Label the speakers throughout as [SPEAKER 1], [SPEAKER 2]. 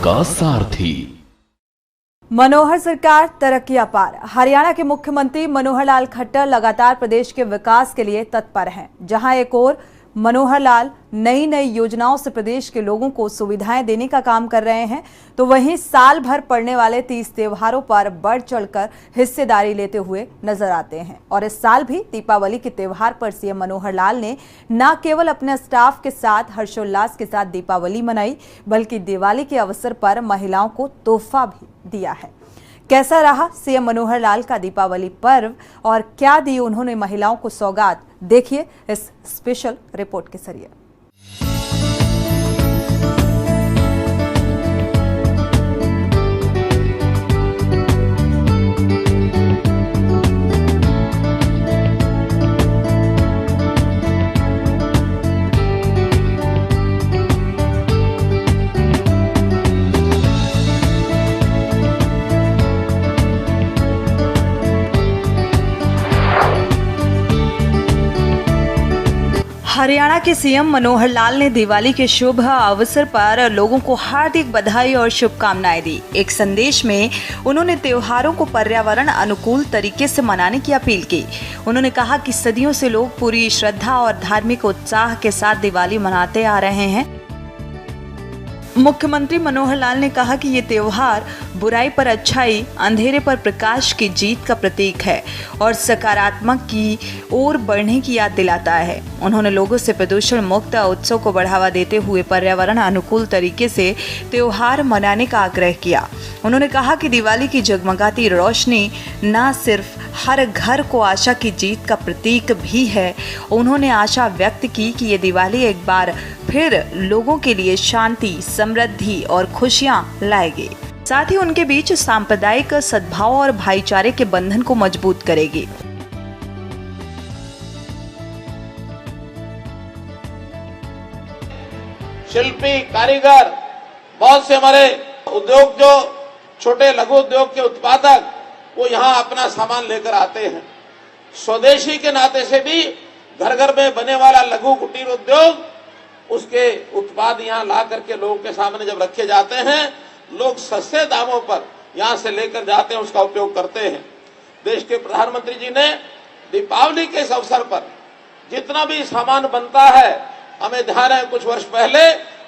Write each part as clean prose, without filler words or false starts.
[SPEAKER 1] आपका सारथी।
[SPEAKER 2] मनोहर सरकार तरक्की अपार। हरियाणा के मुख्यमंत्री मनोहर लाल खट्टर लगातार प्रदेश के विकास के लिए तत्पर हैं। जहां एक ओर मनोहर लाल नई नई योजनाओं से प्रदेश के लोगों को सुविधाएं देने का काम कर रहे हैं, तो वहीं साल भर पड़ने वाले 30 त्योहारों पर बढ़ चढ़कर हिस्सेदारी लेते हुए नजर आते हैं। और इस साल भी दीपावली के त्योहार पर सीएम मनोहर लाल ने न केवल अपने स्टाफ के साथ हर्षोल्लास के साथ दीपावली मनाई, बल्कि दिवाली के अवसर पर महिलाओं को तोहफा भी दिया है। कैसा रहा सीएम मनोहर लाल का दीपावली पर्व और क्या दी उन्होंने महिलाओं को सौगात, देखिए इस स्पेशल रिपोर्ट के जरिए। हरियाणा के सीएम मनोहर लाल ने दिवाली के शुभ अवसर पर लोगों को हार्दिक बधाई और शुभकामनाएं दी। एक संदेश में उन्होंने त्योहारों को पर्यावरण अनुकूल तरीके से मनाने की अपील की। उन्होंने कहा कि सदियों से लोग पूरी श्रद्धा और धार्मिक उत्साह के साथ दिवाली मनाते आ रहे हैं। मुख्यमंत्री मनोहर लाल ने कहा कि ये त्योहार बुराई पर अच्छाई, अंधेरे पर प्रकाश की जीत का प्रतीक है और सकारात्मक की ओर बढ़ने की याद दिलाता है। उन्होंने लोगों से प्रदूषण मुक्त उत्सव को बढ़ावा देते हुए पर्यावरण अनुकूल तरीके से त्योहार मनाने का आग्रह किया। उन्होंने कहा कि दिवाली की जगमगाती रोशनी न सिर्फ हर घर को आशा की जीत का प्रतीक भी है। उन्होंने आशा व्यक्त की कि ये दिवाली एक बार फिर लोगों के लिए शांति, समृद्धि और खुशियां लाएगी। साथ ही उनके बीच सांप्रदायिक सद्भाव और भाईचारे के बंधन को मजबूत करेगी।
[SPEAKER 3] शिल्पी, कारीगर, बहुत से हमारे उद्योग, जो छोटे लघु उद्योग के उत्पादक, वो यहाँ अपना सामान लेकर आते हैं। स्वदेशी के नाते से भी घर घर में बने वाला लघु कुटीर उद्योग, उसके उत्पाद यहाँ ला करके लोगों के सामने जब रखे जाते हैं, लोग सस्ते दामों पर यहाँ से लेकर जाते हैं, उसका उपयोग करते हैं। देश के प्रधानमंत्री जी ने दीपावली के इस अवसर पर जितना भी सामान बनता है, हमें ध्यान है कुछ वर्ष पहले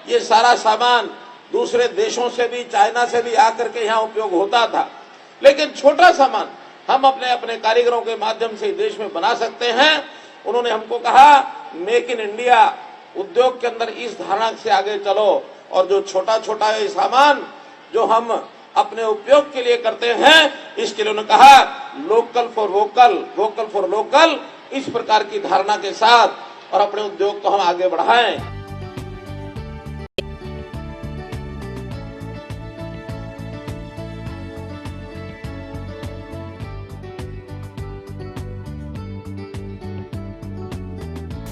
[SPEAKER 3] ये सारा सामान दूसरे देशों से भी, चाइना से भी आकर के यहाँ उपयोग होता था, लेकिन छोटा सामान हम अपने अपने कारीगरों के माध्यम से देश में बना सकते हैं। उन्होंने हमको कहा, मेक इन इंडिया उद्योग के अंदर इस धारणा से आगे चलो और जो छोटा छोटा ये सामान जो हम अपने उपयोग के लिए करते हैं, इसके लिए उन्होंने कहा local for vocal, vocal for local, इस प्रकार की धारणा के साथ और अपने उद्योग को हम आगे बढ़ाएं।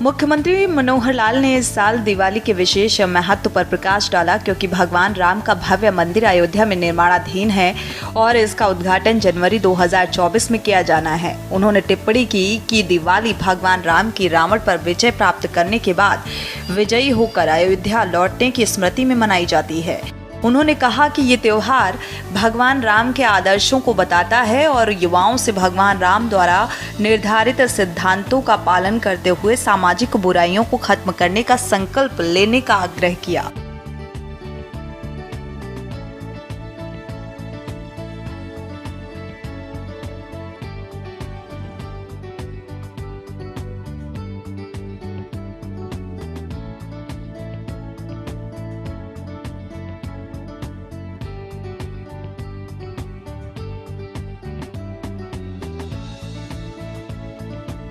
[SPEAKER 2] मुख्यमंत्री मनोहर लाल ने इस साल दिवाली के विशेष महत्व पर प्रकाश डाला, क्योंकि भगवान राम का भव्य मंदिर अयोध्या में निर्माणाधीन है और इसका उद्घाटन जनवरी 2024 में किया जाना है। उन्होंने टिप्पणी की कि दिवाली भगवान राम की रावण पर विजय प्राप्त करने के बाद विजयी होकर अयोध्या लौटने की स्मृति में मनाई जाती है। उन्होंने कहा कि ये त्योहार भगवान राम के आदर्शों को बताता है और युवाओं से भगवान राम द्वारा निर्धारित सिद्धांतों का पालन करते हुए सामाजिक बुराइयों को खत्म करने का संकल्प लेने का आग्रह किया।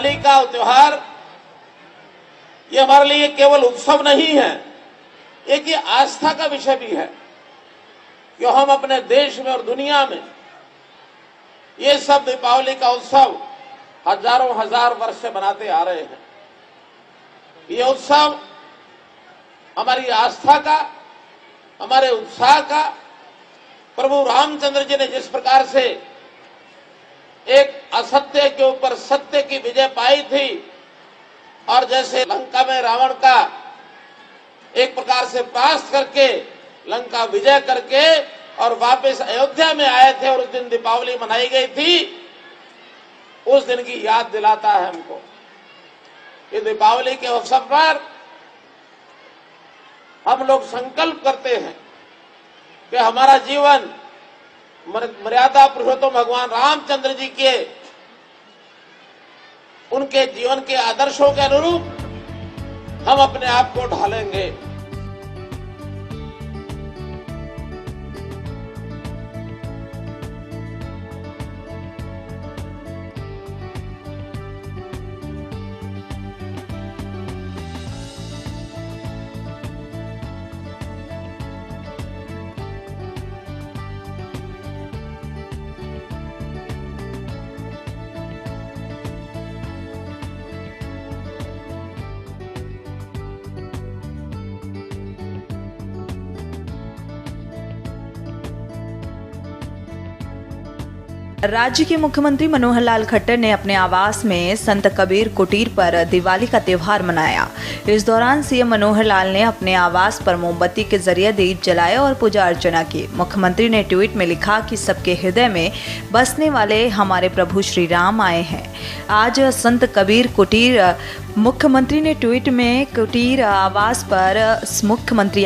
[SPEAKER 3] दिवाली का त्योहार ये हमारे लिए केवल उत्सव नहीं है, एक ये आस्था का विषय भी है कि हम अपने देश में और दुनिया में ये सब दीपावली का उत्सव हजारों हजार वर्ष से मनाते आ रहे हैं। ये उत्सव हमारी आस्था का, हमारे उत्साह का, प्रभु रामचंद्र जी ने जिस प्रकार से एक असत्य के ऊपर सत्य की विजय पाई थी और जैसे लंका में रावण का एक प्रकार से परास्त करके लंका विजय करके और वापस अयोध्या में आए थे और उस दिन दीपावली मनाई गई थी, उस दिन की याद दिलाता है हमको। ये दीपावली के अवसर पर हम लोग संकल्प करते हैं कि हमारा जीवन मर्यादा पुरुषोत्तम भगवान रामचंद्र जी के उनके जीवन के आदर्शों के अनुरूप हम अपने आप को ढालेंगे।
[SPEAKER 2] राज्य के मुख्यमंत्री मनोहर लाल खट्टर ने अपने आवास में संत कबीर कुटीर पर दिवाली का त्यौहार मनाया। इस दौरान सीएम मनोहर लाल ने अपने आवास पर मोमबत्ती के जरिए दीप जलाए और पूजा अर्चना की। मुख्यमंत्री ने ट्वीट में लिखा कि सबके हृदय में बसने वाले हमारे प्रभु श्री राम आए हैं। आज संत कबीर कुटीर मुख्यमंत्री ने ट्वीट में मुख्यमंत्री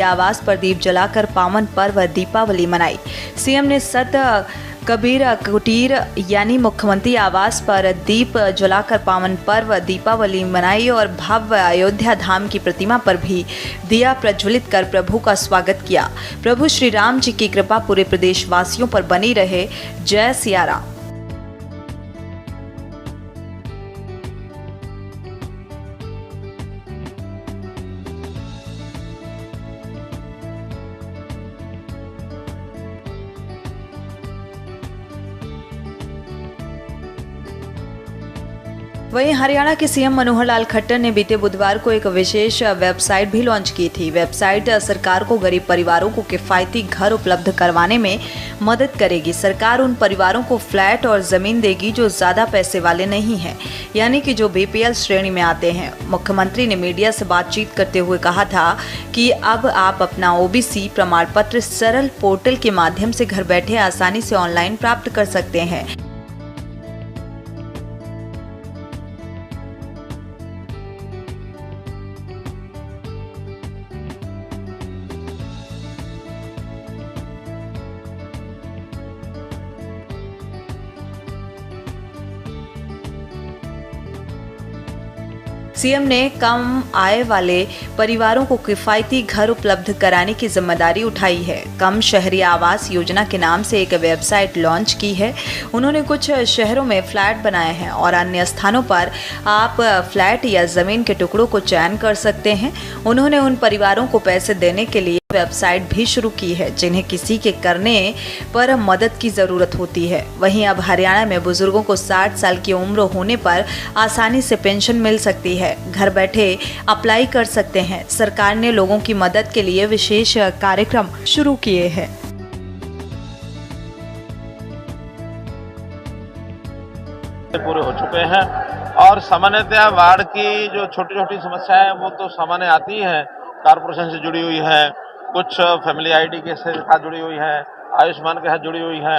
[SPEAKER 2] आवास पर दीप जलाकर पावन पर्व दीपावली मनाई। सीएम ने संत कबीर कुटीर यानी मुख्यमंत्री आवास पर दीप जलाकर पावन पर्व दीपावली मनाई और भव्य अयोध्या धाम की प्रतिमा पर भी दिया प्रज्वलित कर प्रभु का स्वागत किया। प्रभु श्री राम जी की कृपा पूरे प्रदेशवासियों पर बनी रहे। जय सिया राम। वहीं हरियाणा के सीएम मनोहर लाल खट्टर ने बीते बुधवार को एक विशेष वेबसाइट भी लॉन्च की थी। वेबसाइट सरकार को गरीब परिवारों को किफायती घर उपलब्ध करवाने में मदद करेगी। सरकार उन परिवारों को फ्लैट और जमीन देगी जो ज्यादा पैसे वाले नहीं हैं, यानी कि जो बीपीएल श्रेणी में आते हैं। मुख्यमंत्री ने मीडिया से बातचीत करते हुए कहा था कि अब आप अपना ओबीसी प्रमाण पत्र सरल पोर्टल के माध्यम से घर बैठे आसानी से ऑनलाइन प्राप्त कर सकते हैं। सीएम ने कम आय वाले परिवारों को किफायती घर उपलब्ध कराने की जिम्मेदारी उठाई है। कम शहरी आवास योजना के नाम से एक वेबसाइट लॉन्च की है। उन्होंने कुछ शहरों में फ्लैट बनाए हैं और अन्य स्थानों पर आप फ्लैट या जमीन के टुकड़ों को चयन कर सकते हैं। उन्होंने उन परिवारों को पैसे देने के लिए वेबसाइट भी शुरू की है जिन्हें किसी के करने पर मदद की जरूरत होती है। वहीं अब हरियाणा में बुजुर्गों को 60 साल की उम्र होने पर आसानी से पेंशन मिल सकती है। घर बैठे अप्लाई कर सकते हैं। सरकार ने लोगों की मदद के लिए विशेष कार्यक्रम शुरू किए हैं।
[SPEAKER 1] पूरे हो चुके हैं और सामान्यतः वार्ड की जो छोटी छोटी समस्याएं वो तो सामान्य आती है, कारपोरेशन से जुड़ी हुई है, कुछ फैमिली आईडी के साथ जुड़ी हुई है, आयुष्मान के साथ जुड़ी हुई है।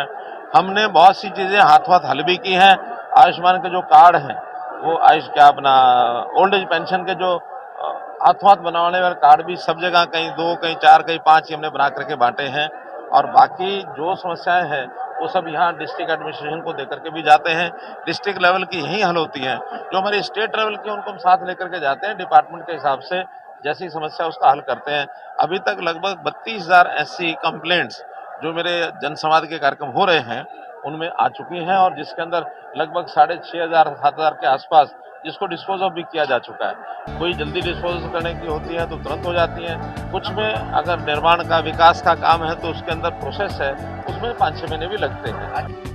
[SPEAKER 1] हमने बहुत सी चीजें हाथों हाथ हल भी की हैं। आयुष्मान के जो कार्ड हैं वो अपना ओल्ड एज पेंशन के जो हाथों हाथ बनाने वाले कार्ड भी सब जगह कहीं 2, कहीं 4, कहीं 5 ही हमने बना करके बांटे हैं। और बाकी जो समस्याएं हैं वो सब यहाँ डिस्ट्रिक्ट एडमिनिस्ट्रेशन को देकर के भी जाते हैं। डिस्ट्रिक्ट लेवल की यही हल होती है। जो हमारी स्टेट लेवल की उनको हम साथ लेकर के जाते हैं, डिपार्टमेंट के हिसाब से जैसी समस्या उसका हल करते हैं। अभी तक लगभग 32,000 ऐसी कंप्लेंट्स जो मेरे जनसंवाद के कार्यक्रम हो रहे हैं उनमें आ चुकी हैं और जिसके अंदर लगभग 6,500-7,000 के आसपास जिसको डिस्पोज ऑफ भी किया जा चुका है। कोई जल्दी डिस्पोज करने की होती है तो तुरंत हो जाती है। कुछ में अगर निर्माण का विकास का काम है तो उसके अंदर प्रोसेस है, उसमें 5-6 महीने भी लगते हैं।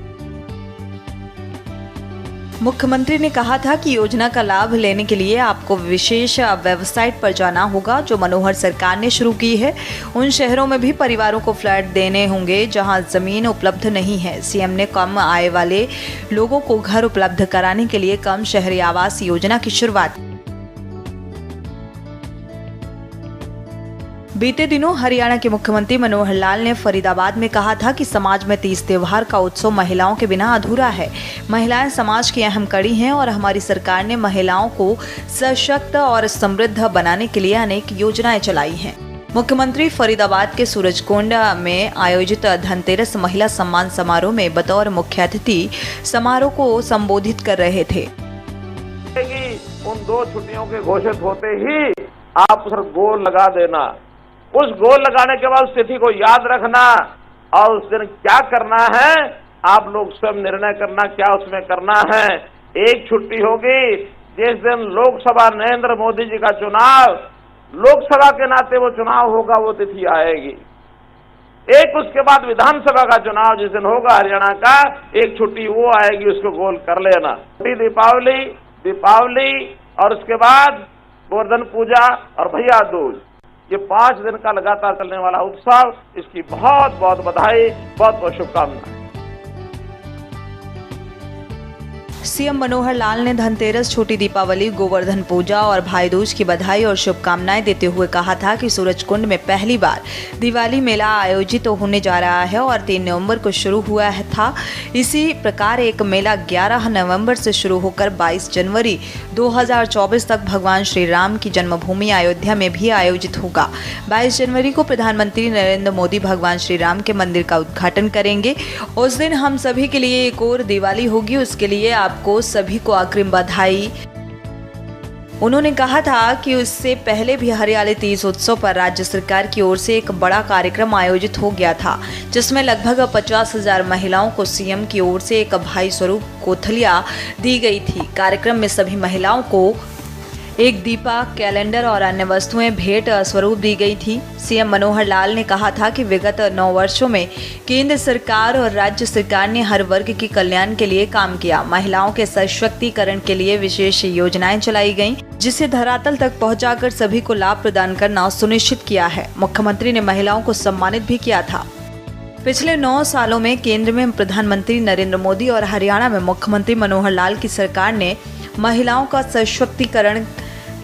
[SPEAKER 2] मुख्यमंत्री ने कहा था कि योजना का लाभ लेने के लिए आपको विशेष वेबसाइट पर जाना होगा जो मनोहर सरकार ने शुरू की है। उन शहरों में भी परिवारों को फ्लैट देने होंगे जहां जमीन उपलब्ध नहीं है। सीएम ने कम आय वाले लोगों को घर उपलब्ध कराने के लिए कम शहरी आवास योजना की शुरुआत। बीते दिनों हरियाणा के मुख्यमंत्री मनोहर लाल ने फरीदाबाद में कहा था कि समाज में तीज त्योहार का उत्सव महिलाओं के बिना अधूरा है। महिलाएं समाज की अहम कड़ी हैं और हमारी सरकार ने महिलाओं को सशक्त और समृद्ध बनाने के लिए अनेक योजनाएं चलाई हैं। मुख्यमंत्री फरीदाबाद के सूरजकुंड में आयोजित धनतेरस महिला सम्मान समारोह में बतौर मुख्य अतिथि समारोह को संबोधित कर रहे थे।
[SPEAKER 3] उन 2 छुट्टियों के घोषित होते ही आप उस गोल लगा देना, उस गोल लगाने के बाद उस तिथि को याद रखना और उस दिन क्या करना है आप लोग स्वयं निर्णय करना, क्या उसमें करना है। एक छुट्टी होगी जिस दिन लोकसभा नरेंद्र मोदी जी का चुनाव, लोकसभा के नाते वो चुनाव होगा, वो तिथि आएगी। एक उसके बाद विधानसभा का चुनाव जिस दिन होगा हरियाणा का, एक छुट्टी वो आएगी, उसको गोल कर लेना। दीपावली और उसके बाद गोवर्धन पूजा और भैया दूज, ये 5 दिन का लगातार चलने वाला उत्सव, इसकी बहुत बहुत बधाई, बहुत बहुत शुभकामनाएं।
[SPEAKER 2] सीएम मनोहर लाल ने धनतेरस, छोटी दीपावली, गोवर्धन पूजा और भाई दूज की बधाई और शुभकामनाएं देते हुए कहा था कि सूरजकुंड में पहली बार दिवाली मेला आयोजित होने जा रहा है और 3 नवंबर को शुरू हुआ था। इसी प्रकार एक मेला 11 नवंबर से शुरू होकर 22 जनवरी 2024 तक भगवान श्री राम की जन्मभूमि अयोध्या में भी आयोजित होगा। 22 जनवरी को प्रधानमंत्री नरेंद्र मोदी भगवान श्री राम के मंदिर का उद्घाटन करेंगे। उस दिन हम सभी के लिए एक और दिवाली होगी, उसके लिए आपको सभी को अग्रिम बधाई। उन्होंने कहा था कि उससे पहले भी हरियाली तीज उत्सव पर राज्य सरकार की ओर से एक बड़ा कार्यक्रम आयोजित हो गया था, जिसमें लगभग 50,000 महिलाओं को सीएम की ओर से एक भाई स्वरूप कोथलियां दी गई थी। कार्यक्रम में सभी महिलाओं को एक दीपक, कैलेंडर और अन्य वस्तुएं भेंट स्वरूप दी गई थी। सीएम मनोहर लाल ने कहा था कि विगत 9 वर्षों में केंद्र सरकार और राज्य सरकार ने हर वर्ग के कल्याण के लिए काम किया। महिलाओं के सशक्तिकरण के लिए विशेष योजनाएं चलाई गईं, जिसे धरातल तक पहुंचाकर सभी को लाभ प्रदान करना सुनिश्चित किया है। मुख्यमंत्री ने महिलाओं को सम्मानित भी किया था। पिछले 9 सालों में केंद्र में प्रधानमंत्री नरेंद्र मोदी और हरियाणा में मुख्यमंत्री मनोहर लाल की सरकार ने महिलाओं का सशक्तिकरण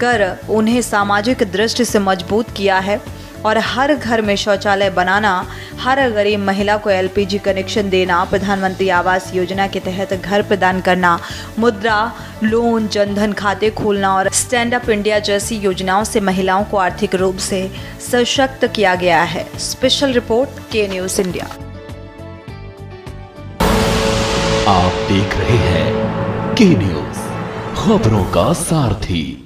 [SPEAKER 2] कर उन्हें सामाजिक दृष्टि से मजबूत किया है और हर घर में शौचालय बनाना, हर गरीब महिला को एलपीजी कनेक्शन देना, प्रधानमंत्री आवास योजना के तहत घर प्रदान करना, मुद्रा लोन, जनधन खाते खोलना और स्टैंड अप इंडिया जैसी योजनाओं से महिलाओं को आर्थिक रूप से सशक्त किया गया है। स्पेशल रिपोर्ट के न्यूज़ इंडिया।
[SPEAKER 4] आप देख रहे हैं के न्यूज़, खबरों का सारथी।